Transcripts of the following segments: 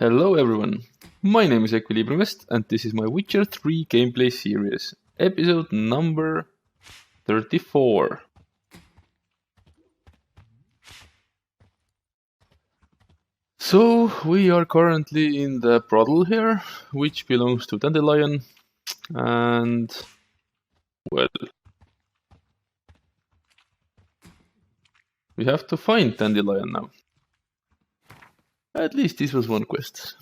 Hello everyone, my name is EquilibriumEST and this is my Witcher 3 gameplay series, episode number 34. So, we are currently in the brothel here, which belongs to Dandelion, and, well, we have to find Dandelion now. At least this was one quest.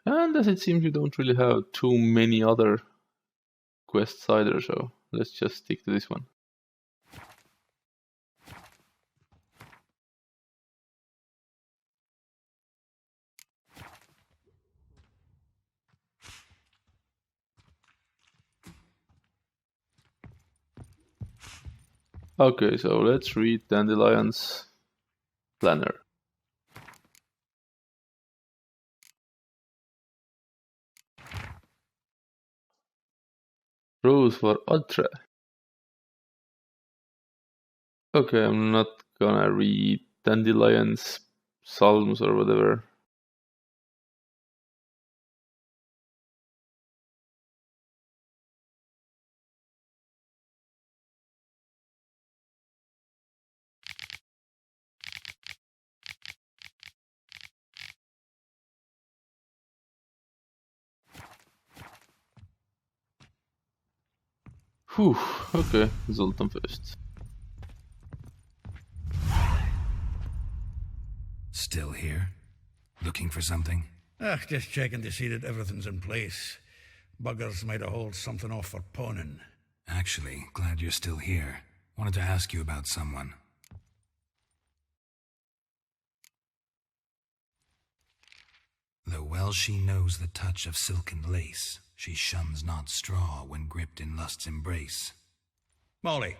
And as it seems you don't really have too many other quests either, so let's just stick to this one. Okay, so let's read Dandelion's planner. Rose for Ultra. Okay, I'm not gonna read Dandelion's Psalms or whatever. Whew, okay, Zoltan first. Still here? Looking for something? Just checking to see that everything's in place. Buggers might have hauled something off for pawning. Actually, glad you're still here. Wanted to ask you about someone. Though well she knows the touch of silken lace, she shuns not straw when gripped in lust's embrace. Molly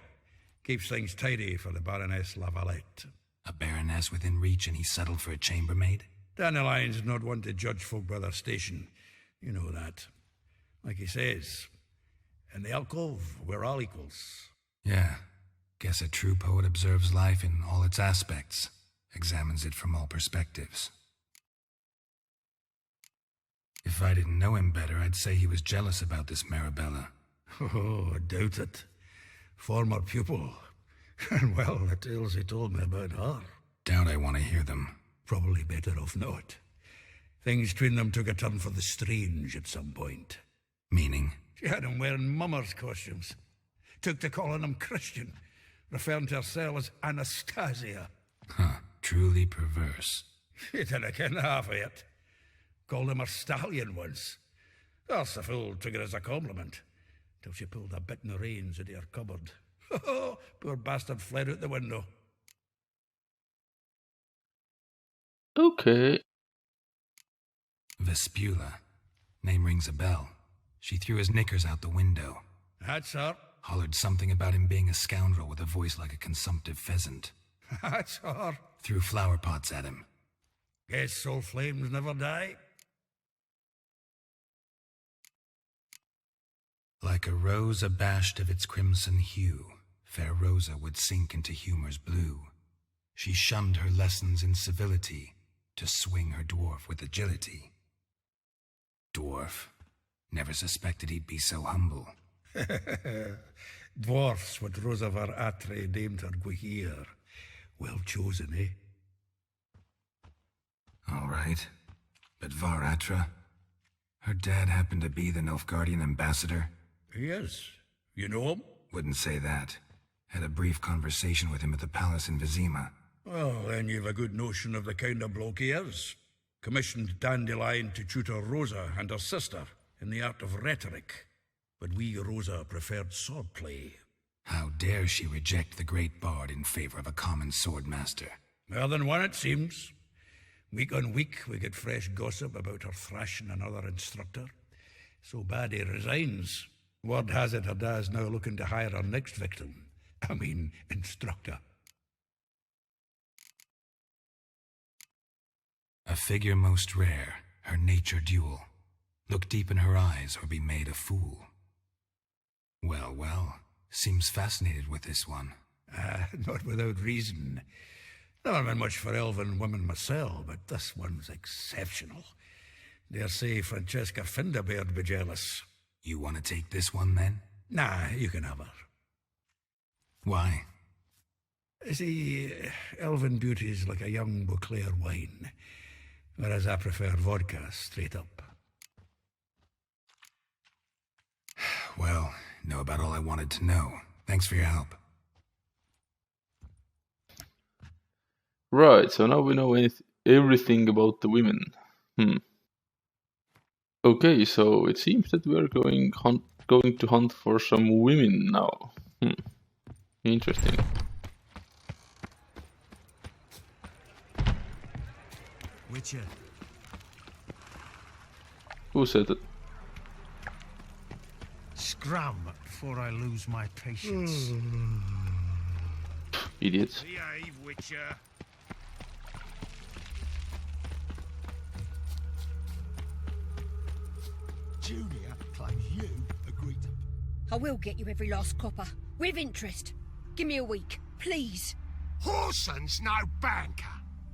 keeps things tidy for the Baroness Lavalette. A baroness within reach and he settled for a chambermaid? Dandelion's not one to judge folk by their station. You know that. Like he says, in the alcove, we're all equals. Yeah. Guess a true poet observes life in all its aspects, examines it from all perspectives. If I didn't know him better, I'd say he was jealous about this Marabella. Oh, I doubt it. Former pupil. And well, the tales he told me about her. Doubt I want to hear them. Probably better off not. Things between them took a turn for the strange at some point. Meaning? She had him wearing mummers' costumes. Took to calling him Christian, referring to herself as Anastasia. Huh, truly perverse. She didn't ken half of it. Called him her stallion once. That's the fool took it as a compliment, till she pulled a bit in the reins into her cupboard. Poor bastard fled out the window. Okay. Vespula. Name rings a bell. She threw his knickers out the window. That's her. Hollered something about him being a scoundrel with a voice like a consumptive pheasant. That's her. Threw flower pots at him. Guess soul flames never die. Like a rose abashed of its crimson hue, fair Rosa would sink into humor's blue. She shunned her lessons in civility, to swing her dwarf with agility. Dwarf. Never suspected he'd be so humble. Dwarfs what Rosa var Atre named her Guihir. Well chosen, eh? All right. But Varatra? Her dad happened to be the Nilfgaardian ambassador? Yes. You know him? Wouldn't say that. Had a brief conversation with him at the palace in Vizima. Well, then you've a good notion of the kind of bloke he is. Commissioned Dandelion to tutor Rosa and her sister in the art of rhetoric. But we, Rosa, preferred swordplay. How dare she reject the great bard in favor of a common swordmaster? More than one, it seems. Week on week, we get fresh gossip about her thrashing another instructor. So bad he resigns. Word has it her dad's now looking to hire her next victim. I mean, instructor. A figure most rare, her nature dual. Look deep in her eyes or be made a fool. Well, well, seems fascinated with this one. Not without reason. Never been much for elven women myself, but this one's exceptional. Dare say Francesca Finderbeard be jealous. You want to take this one then? Nah, you can have her. Why? See, elven beauty's like a young Beauclair wine, whereas I prefer vodka straight up. Well, know about all I wanted to know. Thanks for your help. Right, so now we know everything about the women. Okay, so it seems that we are going to hunt for some women now. Interesting. Witcher. Who said it? Scrum before I lose my patience. Idiots. Behave, Witcher. Julia claims you agreed to... I will get you every last copper, with interest. Give me a week, please. Horson's no banker.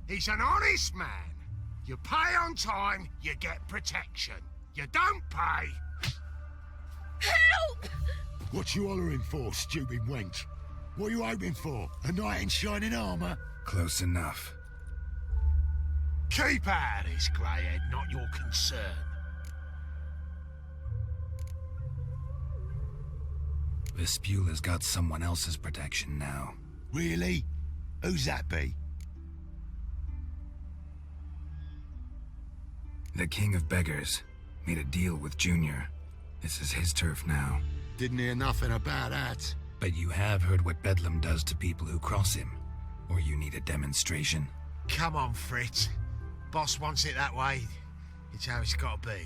He's an honest man. You pay on time, you get protection. You don't pay... Help! What you hollering for, stupid wench? What are you hoping for? A knight in shining armour? Close enough. Keep out of this, greyhead, not your concern. Vespula's got someone else's protection now. Really? Who's that be? The King of Beggars made a deal with Junior. This is his turf now. Didn't hear nothing about that. But you have heard what Bedlam does to people who cross him. Or you need a demonstration. Come on, Fritz. Boss wants it that way. It's how it's got to be.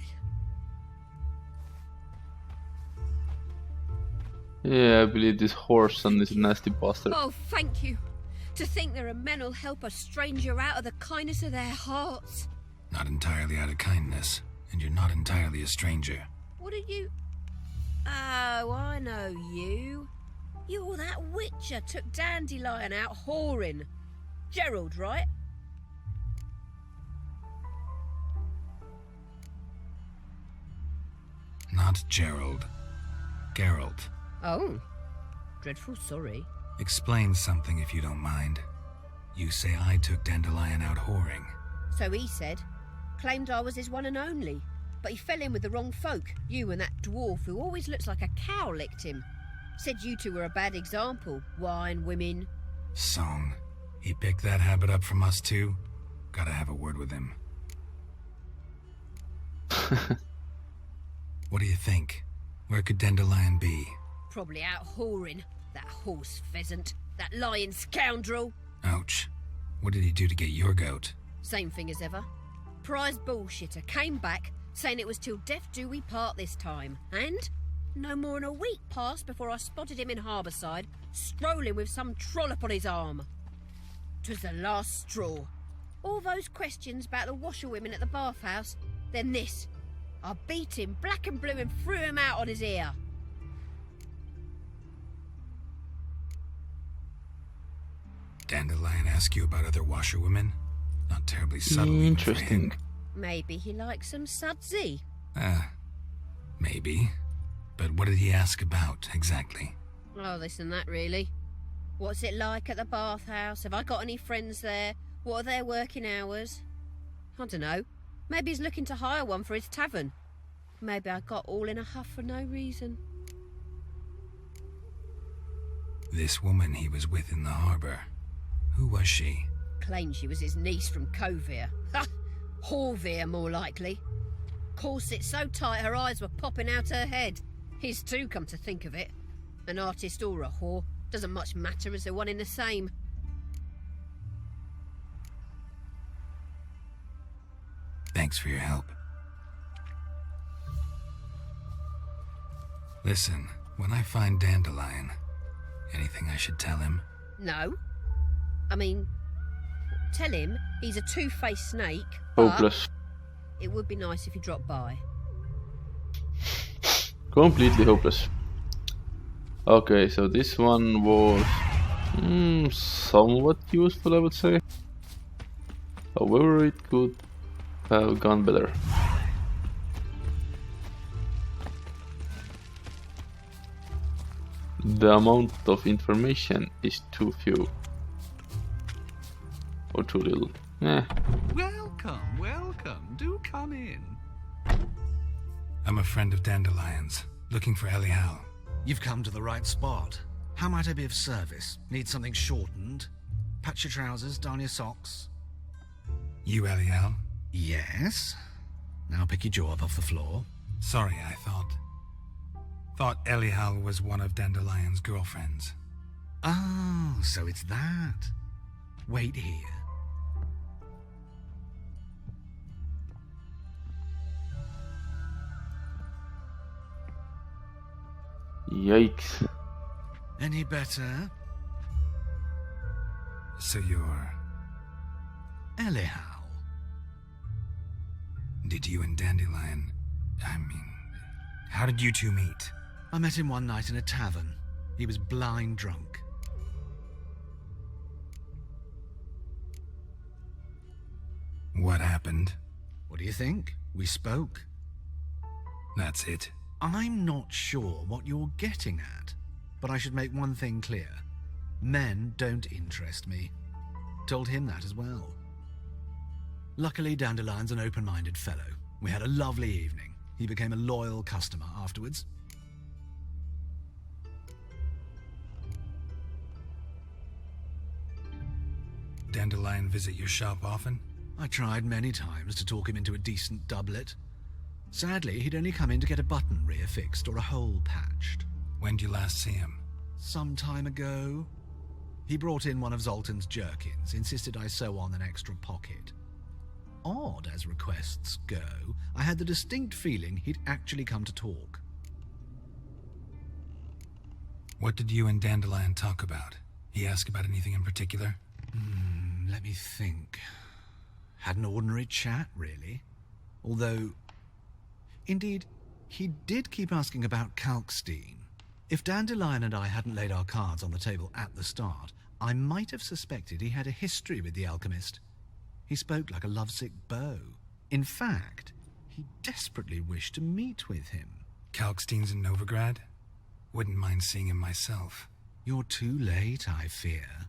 Yeah, I believe this Horson is a nasty bastard. Oh, thank you. To think there are men who'll help a stranger out of the kindness of their hearts. Not entirely out of kindness, and you're not entirely a stranger. What are you... Oh, I know you. You're that witcher took Dandelion out whoring. Gerald, right? Not Gerald. Geralt. Oh. Dreadful sorry. Explain something if you don't mind. You say I took Dandelion out whoring. So he said. Claimed I was his one and only. But he fell in with the wrong folk. You and that dwarf who always looks like a cow licked him. Said you two were a bad example. Wine, women. Song. He picked that habit up from us too? Gotta have a word with him. What do you think? Where could Dandelion be? Probably out whoring. That horse pheasant. That lying scoundrel. Ouch. What did he do to get your goat? Same thing as ever. Prize bullshitter came back, saying it was till death do we part this time. And no more than a week passed before I spotted him in Harbourside, strolling with some trollop on his arm. 'Twas the last straw. All those questions about the washerwomen at the bathhouse, then this. I beat him black and blue and threw him out on his ear. Dandelion ask you about other washerwomen? Not terribly subtle. Interesting. Maybe he likes some sudsy. Maybe. But what did he ask about, exactly? Oh, this and that, really. What's it like at the bathhouse? Have I got any friends there? What are their working hours? I don't know. Maybe he's looking to hire one for his tavern. Maybe I got all in a huff for no reason. This woman he was with in the harbour. Who was she? Claimed she was his niece from Kovir. Ha! Horvir, more likely. Corset so tight her eyes were popping out her head. His too, come to think of it. An artist or a whore. Doesn't much matter as they're one in the same. Thanks for your help. Listen, when I find Dandelion, anything I should tell him? No. I mean, Tell him he's a two-faced snake, but Hopeless. it would be nice if he dropped by. Completely hopeless. Okay, so this one was somewhat useful, I would say. However, it could have gone better. The amount of information is too few. Or too little. Welcome, welcome. Do come in. I'm a friend of Dandelion's, looking for Elial. You've come to the right spot. How might I be of service? Need something shortened? Patch your trousers, darn your socks. You Elial? Yes. Now pick your jaw up off the floor. Sorry, I thought Elial was one of Dandelion's girlfriends. Oh, so it's that. Wait here. Yikes. Any better? So you're... Elial. Did you and Dandelion... how did you two meet? I met him one night in a tavern. He was blind drunk. What happened? What do you think? We spoke. That's it. I'm not sure what you're getting at, but I should make one thing clear. Men don't interest me. Told him that as well. Luckily, Dandelion's an open-minded fellow. We had a lovely evening. He became a loyal customer afterwards. Dandelion visit your shop often? I tried many times to talk him into a decent doublet. Sadly, he'd only come in to get a button reaffixed or a hole patched. When'd you last see him? Some time ago. He brought in one of Zoltan's jerkins, insisted I sew on an extra pocket. Odd as requests go, I had the distinct feeling he'd actually come to talk. What did you and Dandelion talk about? He asked about anything in particular? Let me think. Had an ordinary chat, really. Although... Indeed, he did keep asking about Kalkstein. If Dandelion and I hadn't laid our cards on the table at the start, I might have suspected he had a history with the alchemist. He spoke like a lovesick beau. In fact, he desperately wished to meet with him. Kalkstein's in Novigrad? Wouldn't mind seeing him myself. You're too late, I fear.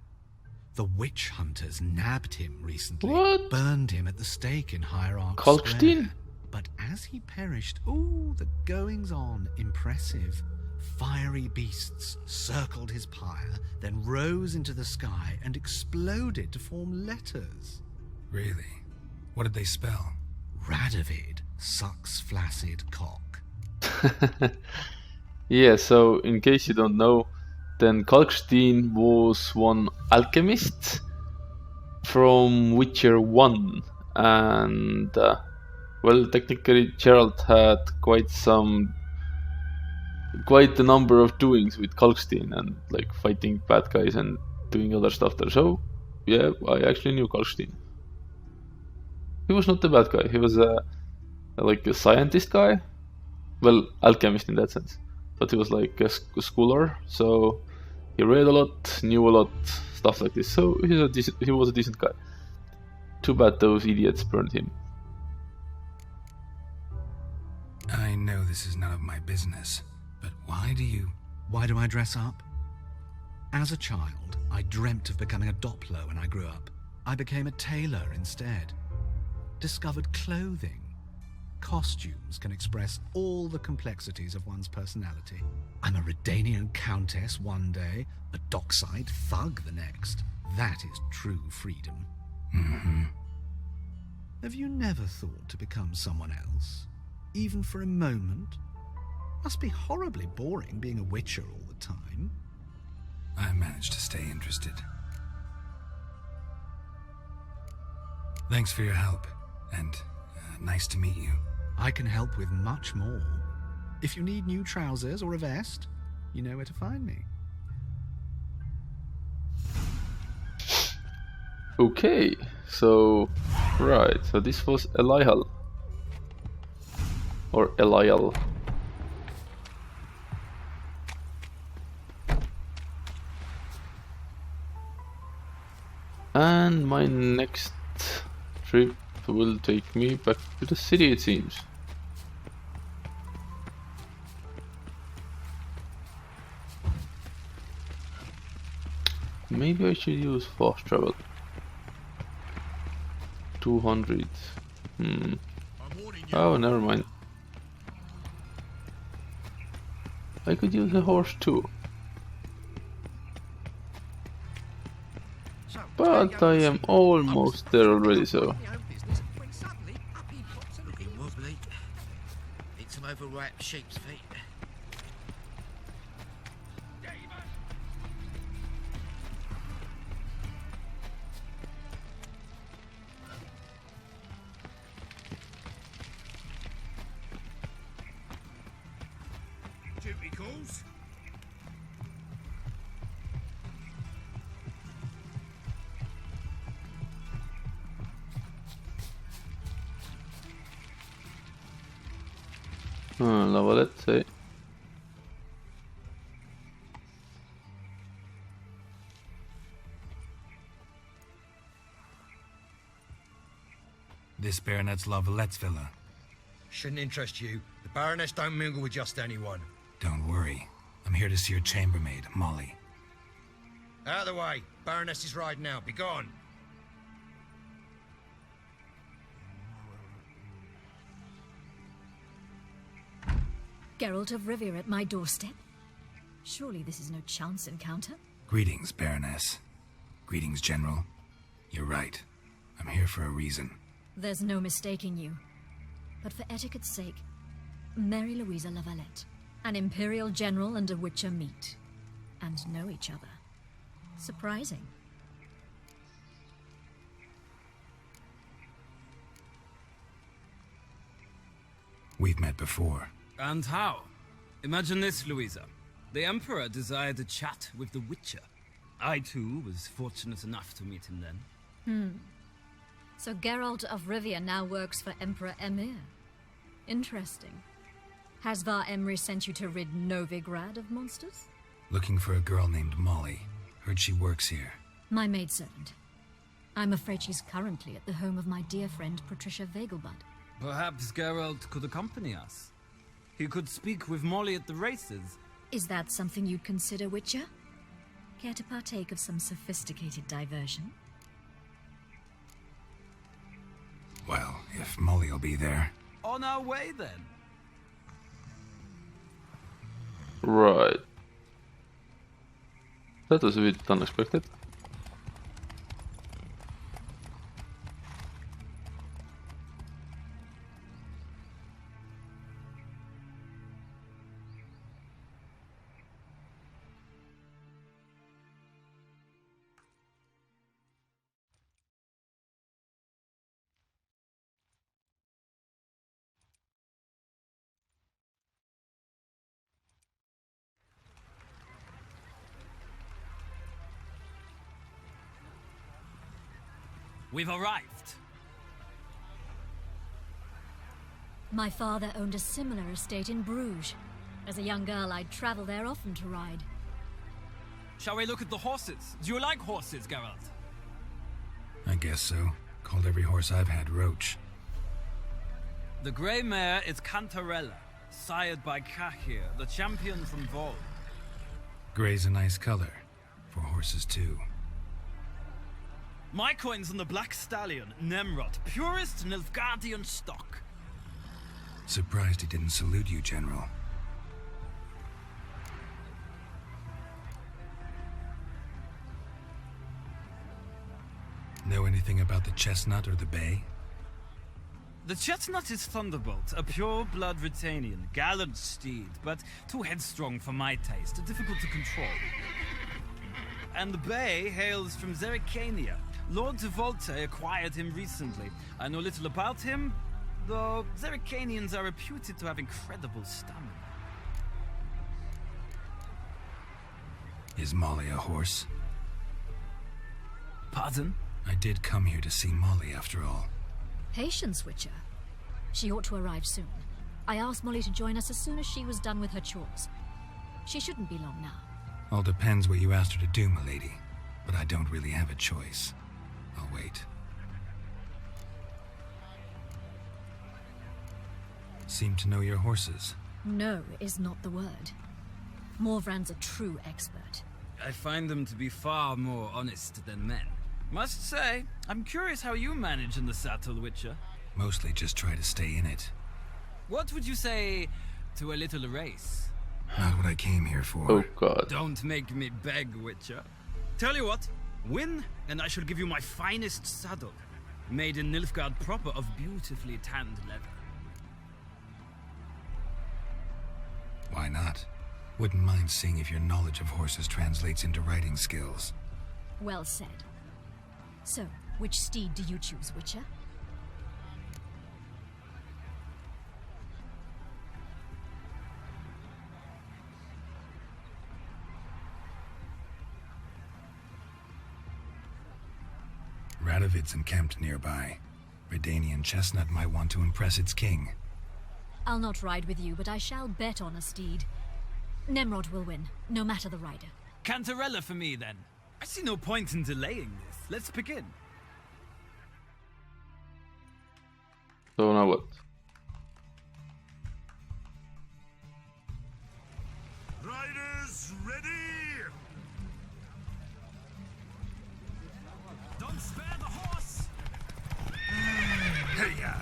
The witch hunters nabbed him recently. What? Burned him at the stake in Hierarch Kalkstein? Square. But as he perished, the goings-on impressive. Fiery beasts circled his pyre, then rose into the sky and exploded to form letters. Really? What did they spell? Radovid sucks flaccid cock. Yeah, so in case you don't know, then Kalkstein was one alchemist from Witcher 1, and well, technically Geralt had quite a number of doings with Kalkstein and like fighting bad guys and doing other stuff there. So yeah, I actually knew Kalkstein. He was not a bad guy. He was like a scientist guy, well, alchemist in that sense. But he was like a scholar, so he read a lot, knew a lot, stuff like this. So he was a decent guy. Too bad those idiots burned him. I know this is none of my business, but why do I dress up? As a child, I dreamt of becoming a Doppler when I grew up. I became a tailor instead. Discovered clothing. Costumes can express all the complexities of one's personality. I'm a Redanian countess one day, a dockside thug the next. That is true freedom. Mm-hmm. Have you never thought to become someone else? Even for a moment? Must be horribly boring being a witcher all the time. I managed to stay interested. Thanks for your help, and nice to meet you. I can help with much more. If you need new trousers or a vest, you know where to find me. Okay, so right, so this was Elial. Or Elial. And my next trip will take me back to the city, it seems. Maybe I should use fast travel. 200. Oh, never mind. I could use a horse too. But I am almost there already, so. Looking wobbly. Need some overripe sheep's feet. Duty calls. Let's say. This Baronet's La Valette's villa. Shouldn't interest you. The Baroness don't mingle with just anyone. Don't worry. I'm here to see your chambermaid, Molly. Out of the way. Baroness is riding out. Be gone. Geralt of Rivia at my doorstep? Surely this is no chance encounter? Greetings, Baroness. Greetings, General. You're right. I'm here for a reason. There's no mistaking you. But for etiquette's sake, Mary Louisa La Valette, an Imperial General and a Witcher meet. And know each other. Surprising. We've met before. And how? Imagine this, Louisa. The Emperor desired a chat with the Witcher. I, too, was fortunate enough to meet him then. So Geralt of Rivia now works for Emperor Emir. Interesting. Has Var Emry sent you to rid Novigrad of monsters? Looking for a girl named Molly. Heard she works here. My maidservant. I'm afraid she's currently at the home of my dear friend Patricia Vegelbud. Perhaps Geralt could accompany us. He could speak with Molly at the races. Is that something you'd consider, Witcher? Care to partake of some sophisticated diversion? Well, if Molly'll be there. On our way, then. Right. That was a bit unexpected. We've arrived. My father owned a similar estate in Bruges. As a young girl, I'd travel there often to ride. Shall we look at the horses? Do you like horses, Geralt? I guess so. Called every horse I've had Roach. The grey mare is Cantarella, sired by Cahir, the champion from Vol. Grey's a nice color. For horses, too. My coin's on the Black Stallion, Nemrod, purest Nilfgaardian stock. Surprised he didn't salute you, General. Know anything about the Chestnut or the Bay? The Chestnut is Thunderbolt, a pure-blood Britannian, gallant steed, but too headstrong for my taste, difficult to control. And the Bay hails from Zerrikania. Lord de Volte acquired him recently. I know little about him, though Zerrikanians are reputed to have incredible stamina. Is Molly a horse? Pardon? I did come here to see Molly, after all. Patience, Witcher. She ought to arrive soon. I asked Molly to join us as soon as she was done with her chores. She shouldn't be long now. All depends what you asked her to do, milady. But I don't really have a choice. I'll wait. Seem to know your horses. No is not the word. Morvran's a true expert. I find them to be far more honest than men. Must say, I'm curious how you manage in the saddle, Witcher. Mostly just try to stay in it. What would you say to a little race? Not what I came here for. Oh god. Don't make me beg, Witcher. Tell you what, win, and I shall give you my finest saddle. Made in Nilfgaard proper of beautifully tanned leather. Why not? Wouldn't mind seeing if your knowledge of horses translates into riding skills. Well said. So, which steed do you choose, Witcher? Radovid's encamped nearby. Redanian chestnut might want to impress its king. I'll not ride with you, but I shall bet on a steed. Nemrod will win, no matter the rider. Cantarella for me, then. I see no point in delaying this. Let's begin. So now what? Riders ready! Don't spare the horse! Hey-ya!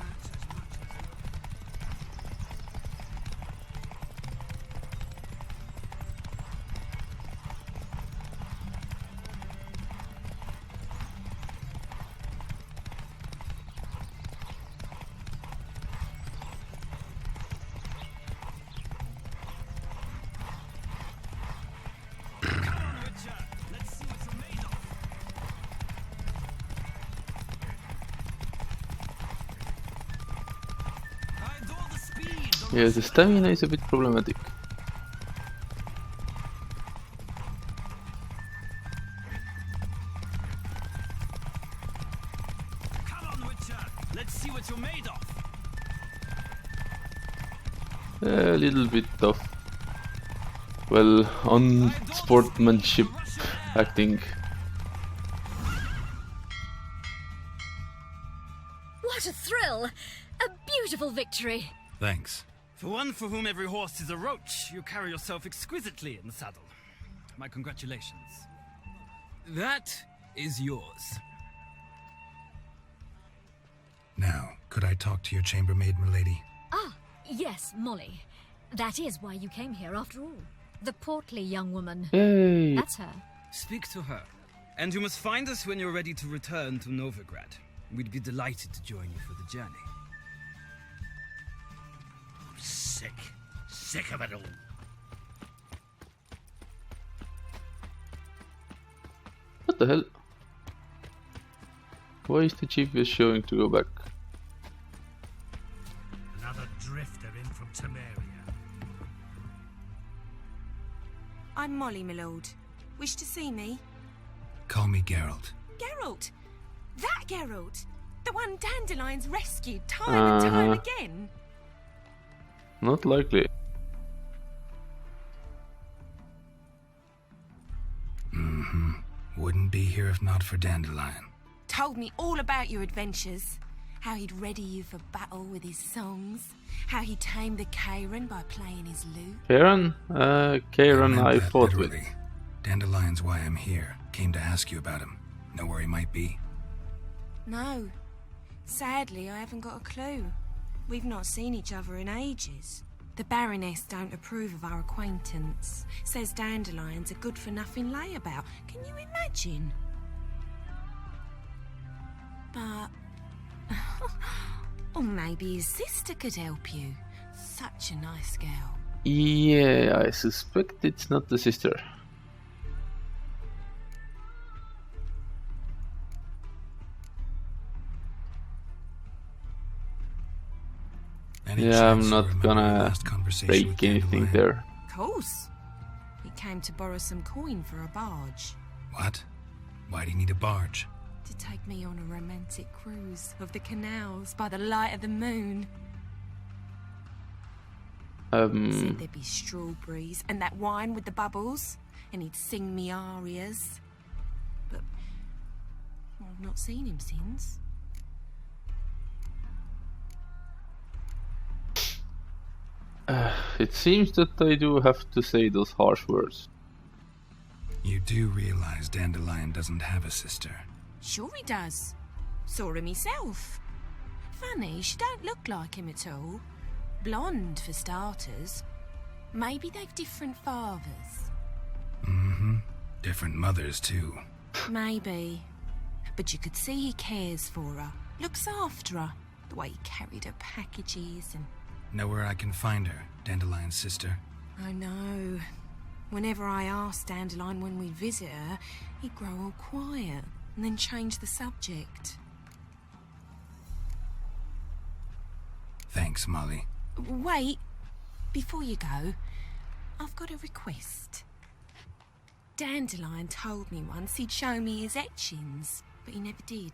Yeah, the stamina is a bit problematic. Come on, Witcher! Let's see what you're made of! A little bit of, well, unsportsmanship acting. What a thrill! A beautiful victory! Thanks. For one for whom every horse is a roach, you carry yourself exquisitely in the saddle. My congratulations. That is yours. Now, could I talk to your chambermaid, milady? Ah, yes, Molly. That is why you came here after all. The portly young woman. Yay! That's her. Speak to her. And you must find us when you're ready to return to Novigrad. We'd be delighted to join you for the journey. Sick of it all. What the hell? Why is the GPS showing to go back? Another drifter in from Temeria. I'm Molly, my lord. Wish to see me? Call me Geralt. Geralt! That Geralt! The one Dandelion's rescued time and time again! Not likely. Wouldn't be here if not for Dandelion. Told me all about your adventures. How he'd ready you for battle with his songs. How he tamed the Karen by playing his lute. Karen? Karen I fought with. Dandelion's why I'm here. Came to ask you about him. Know where he might be? No. Sadly, I haven't got a clue. We've not seen each other in ages. The Baroness don't approve of our acquaintance. Says Dandelion's a good-for-nothing layabout. Can you imagine? But... or maybe his sister could help you. Such a nice girl. Yeah, I suspect it's not the sister. Yeah, I'm not gonna break anything there. Of course. He came to borrow some coin for a barge. What? Why do you need a barge? To to take me on a romantic cruise of the canals by the light of the moon. Said there'd be strawberries and that wine with the bubbles, and he'd sing me arias. But I've not seen him since. It seems that I do have to say those harsh words. You do realize Dandelion doesn't have a sister? Sure he does. Saw him himself. Funny, she don't look like him at all. Blonde, for starters. Maybe they've different fathers. Mm-hmm. Different mothers, too. Maybe. But you could see he cares for her. Looks after her. The way he carried her packages and... Know where I can find her, Dandelion's sister? I know. Whenever I asked Dandelion when we'd visit her, he'd grow all quiet and then change the subject. Thanks, Molly. Wait. Before you go, I've got a request. Dandelion told me once he'd show me his etchings, but he never did.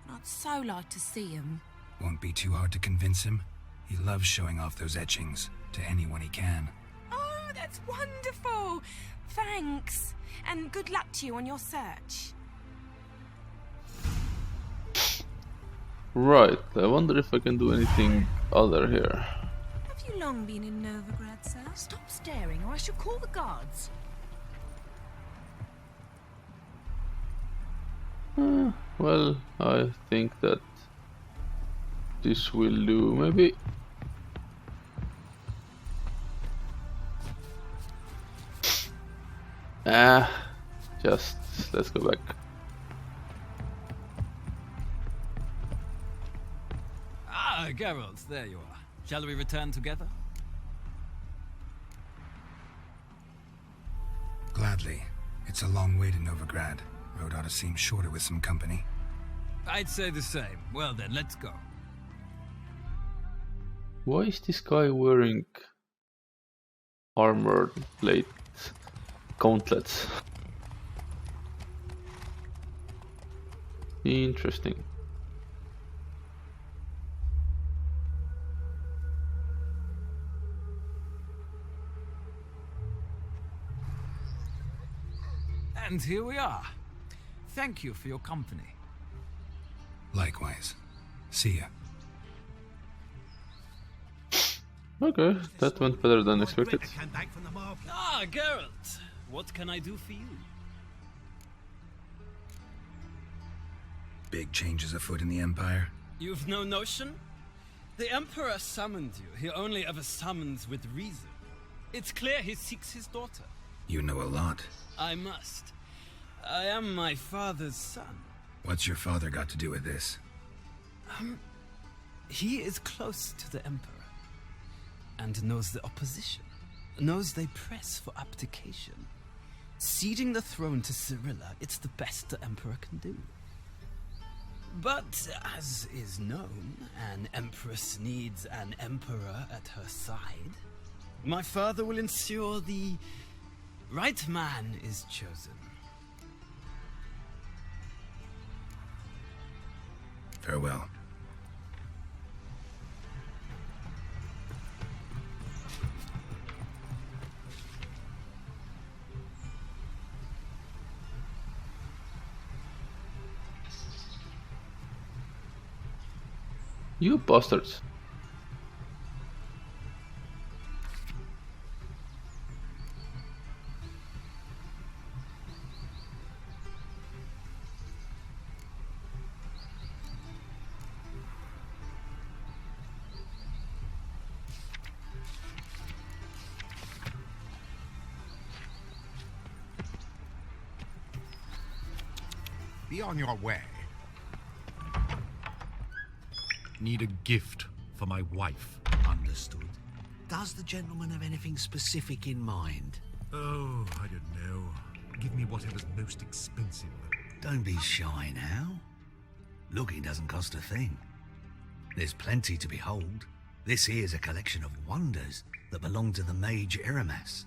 And I'd so like to see them. Won't be too hard to convince him. He loves showing off those etchings to anyone he can. Oh, that's wonderful! Thanks. And good luck to you on your search. Right, I wonder if I can do anything other here. Have you long been in Novigrad, sir? Stop staring or I shall call the guards. Well, I think that this will do, maybe. Just let's go back. Ah, Geralt, there you are. Shall we return together? Gladly. It's a long way to Novigrad. Road ought to seem shorter with some company. I'd say the same. Well then, let's go. Why is this guy wearing armored plate gauntlets? Interesting. And here we are. Thank you for your company. Likewise. See ya. Okay, that went better than expected. Ah, Geralt. What can I do for you? Big changes afoot in the Empire. You've no notion? The Emperor summoned you. He only ever summons with reason. It's clear he seeks his daughter. You know a lot. I must. I am my father's son. What's your father got to do with this? He is close to the Emperor. And knows the opposition. Knows they press for abdication. Ceding the throne to Cyrilla, it's the best the Emperor can do. But, as is known, an Empress needs an Emperor at her side. My father will ensure the right man is chosen. Farewell. You bastards. Be on your way. Need a gift for my wife. Understood. Does the gentleman have anything specific in mind? Oh, I don't know. Give me whatever's most expensive. Don't be shy now. Looking doesn't cost a thing. There's plenty to behold. This here's a collection of wonders that belong to the mage Eramas.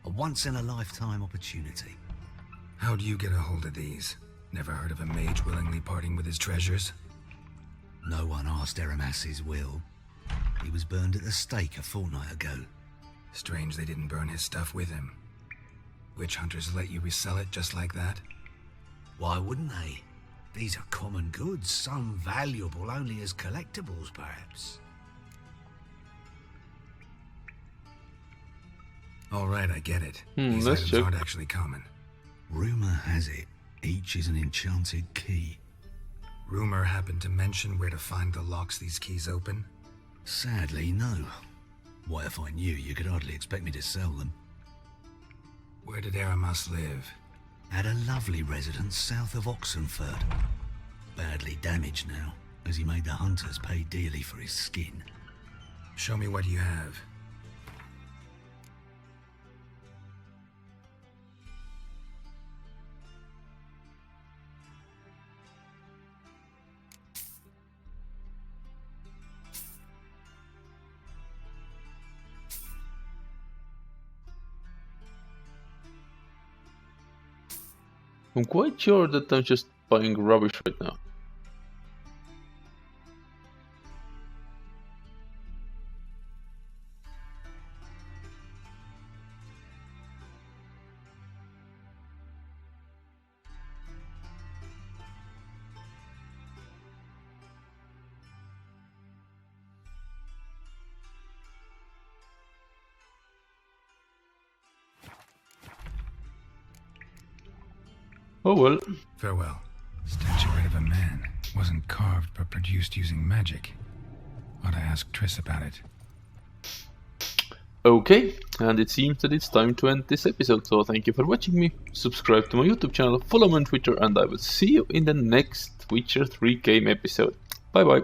A once-in-a-lifetime opportunity. How do you get a hold of these? Never heard of a mage willingly parting with his treasures? No one asked Eramas's will. He was burned at the stake a fortnight ago. Strange they didn't burn his stuff with him. Witch hunters let you resell it just like that? Why wouldn't they? These are common goods, some valuable only as collectibles, perhaps. All right, I get it. These items aren't actually common. Rumor has it, each is an enchanted key. Rumor happened to mention where to find the locks these keys open? Sadly, no. What if I knew? You could hardly expect me to sell them. Where did Eramas live? At a lovely residence south of Oxenford. Badly damaged now, as he made the hunters pay dearly for his skin. Show me what you have. I'm quite sure that I'm just buying rubbish right now. Oh well. Farewell. Statuette of a man. Wasn't carved but produced using magic. Ought to ask Triss about it. Okay, and it seems that it's time to end this episode, so thank you for watching me. Subscribe to my YouTube channel, follow me on Twitter, and I will see you in the next Witcher 3 game episode. Bye bye.